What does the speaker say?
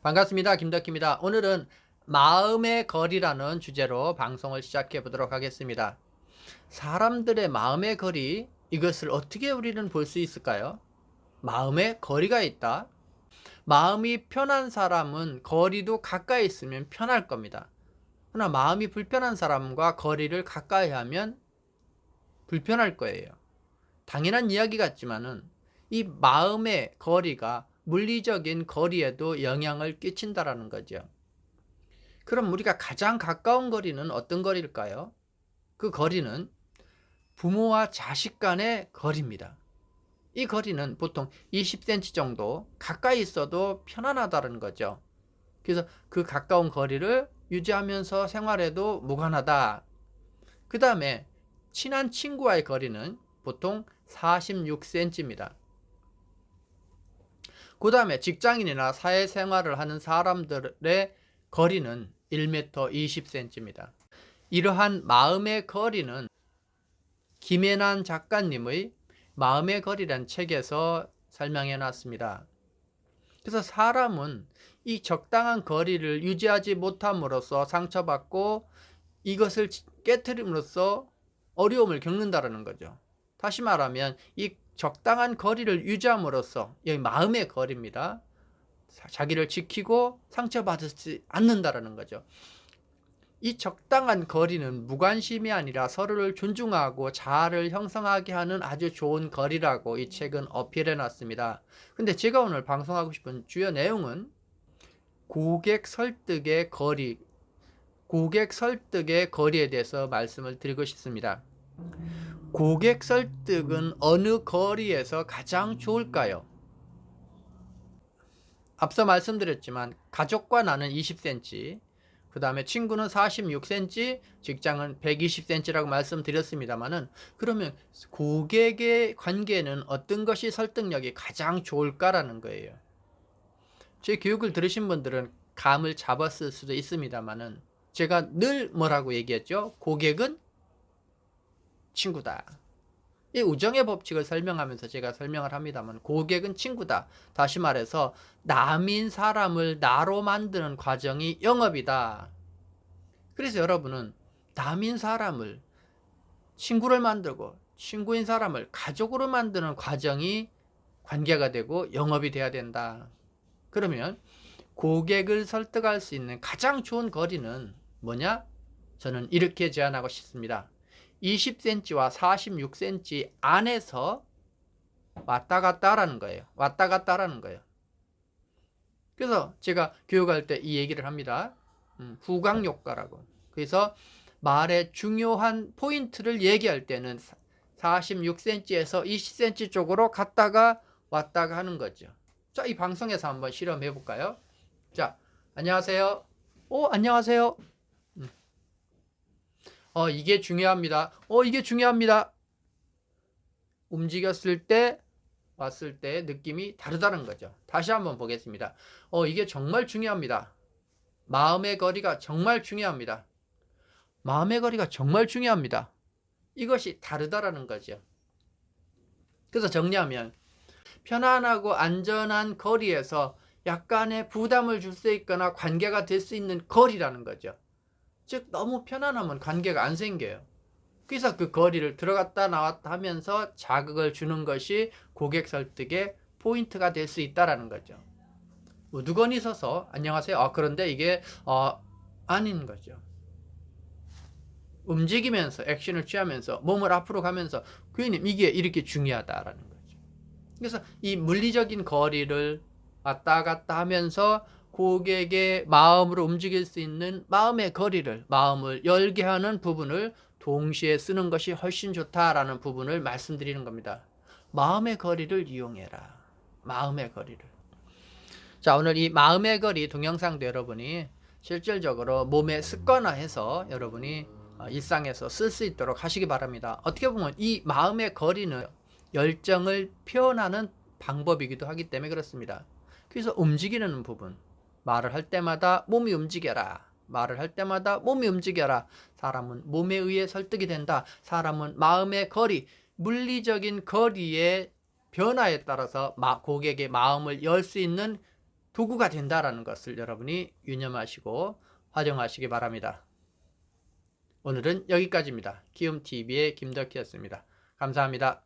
반갑습니다. 김덕희입니다. 오늘은 마음의 거리라는 주제로 방송을 시작해 보도록 하겠습니다. 사람들의 마음의 거리, 이것을 어떻게 우리는 볼 수 있을까요? 마음의 거리가 있다. 마음이 편한 사람은 거리도 가까이 있으면 편할 겁니다. 그러나 마음이 불편한 사람과 거리를 가까이 하면 불편할 거예요. 당연한 이야기 같지만은 이 마음의 거리가 물리적인 거리에도 영향을 끼친다라는 거죠. 그럼 우리가 가장 가까운 거리는 어떤 거리일까요? 그 거리는 부모와 자식 간의 거리입니다. 이 거리는 보통 20cm 정도 가까이 있어도 편안하다는 거죠. 그래서 그 가까운 거리를 유지하면서 생활해도 무관하다. 그 다음에 친한 친구와의 거리는 보통 46cm입니다. 그 다음에 직장인이나 사회생활을 하는 사람들의 거리는 1m 20cm입니다. 이러한 마음의 거리는 김혜난 작가님의 마음의 거리란 책에서 설명해 놨습니다. 그래서 사람은 이 적당한 거리를 유지하지 못함으로써 상처받고 이것을 깨트림으로써 어려움을 겪는다는 거죠. 다시 말하면 이 적당한 거리를 유지함으로써, 여기 마음의 거리입니다. 자기를 지키고 상처받지 않는다는 거죠. 이 적당한 거리는 무관심이 아니라 서로를 존중하고 자아를 형성하게 하는 아주 좋은 거리라고 이 책은 어필해 놨습니다. 근데 제가 오늘 방송하고 싶은 주요 내용은 고객 설득의 거리에 대해서 말씀을 드리고 싶습니다. 고객 설득은 어느 거리에서 가장 좋을까요? 앞서 말씀드렸지만 가족과 나는 20cm, 그 다음에 친구는 46cm, 직장은 120cm라고 말씀드렸습니다만은, 그러면 고객의 관계는 어떤 것이 설득력이 가장 좋을까라는 거예요. 제 교육을 들으신 분들은 감을 잡았을 수도 있습니다만은, 제가 늘 뭐라고 얘기했죠? 고객은 친구다. 이 우정의 법칙을 설명하면서 제가 설명을 합니다만, 고객은 친구다. 다시 말해서 남인 사람을 나로 만드는 과정이 영업이다. 그래서 여러분은 남인 사람을 친구를 만들고 친구인 사람을 가족으로 만드는 과정이 관계가 되고 영업이 돼야 된다. 그러면 고객을 설득할 수 있는 가장 좋은 거리는 뭐냐? 저는 이렇게 제안하고 싶습니다. 20cm와 46cm 안에서 왔다 갔다 하라는 거예요. 왔다 갔다 하라는 거예요. 그래서 제가 교육할 때 이 얘기를 합니다. 후광효과라고. 그래서 말의 중요한 포인트를 얘기할 때는 46cm에서 20cm 쪽으로 갔다가 왔다가 하는 거죠. 자, 이 방송에서 한번 실험해 볼까요? 자, 안녕하세요. 안녕하세요. 이게 중요합니다. 이게 중요합니다. 움직였을 때, 왔을 때 느낌이 다르다는 거죠. 다시 한번 보겠습니다. 이게 정말 중요합니다. 마음의 거리가 정말 중요합니다. 마음의 거리가 정말 중요합니다. 이것이 다르다라는 거죠. 그래서 정리하면, 편안하고 안전한 거리에서 약간의 부담을 줄 수 있거나 관계가 될 수 있는 거리라는 거죠. 즉 너무 편안하면 관계가 안 생겨요. 그래서 그 거리를 들어갔다 나왔다 하면서 자극을 주는 것이 고객 설득의 포인트가 될 수 있다는 거죠. 우두건이 서서 안녕하세요. 그런데 이게 아닌 거죠. 움직이면서 액션을 취하면서 몸을 앞으로 가면서 교수님 이게 이렇게 중요하다라는 거죠. 그래서 이 물리적인 거리를 왔다 갔다 하면서 고객의 마음으로 움직일 수 있는 마음의 거리를, 마음을 열게 하는 부분을 동시에 쓰는 것이 훨씬 좋다라는 부분을 말씀드리는 겁니다. 마음의 거리를 이용해라. 마음의 거리를. 자, 오늘 이 마음의 거리 동영상도 여러분이 실질적으로 몸에 습관화해서 여러분이 일상에서 쓸 수 있도록 하시기 바랍니다. 어떻게 보면 이 마음의 거리는 열정을 표현하는 방법이기도 하기 때문에 그렇습니다. 그래서 움직이는 부분, 말을 할 때마다 몸이 움직여라. 말을 할 때마다 몸이 움직여라. 사람은 몸에 의해 설득이 된다. 사람은 마음의 거리, 물리적인 거리의 변화에 따라서 고객의 마음을 열 수 있는 도구가 된다라는 것을 여러분이 유념하시고 활용하시기 바랍니다. 오늘은 여기까지입니다. 키움TV의 김덕희였습니다. 감사합니다.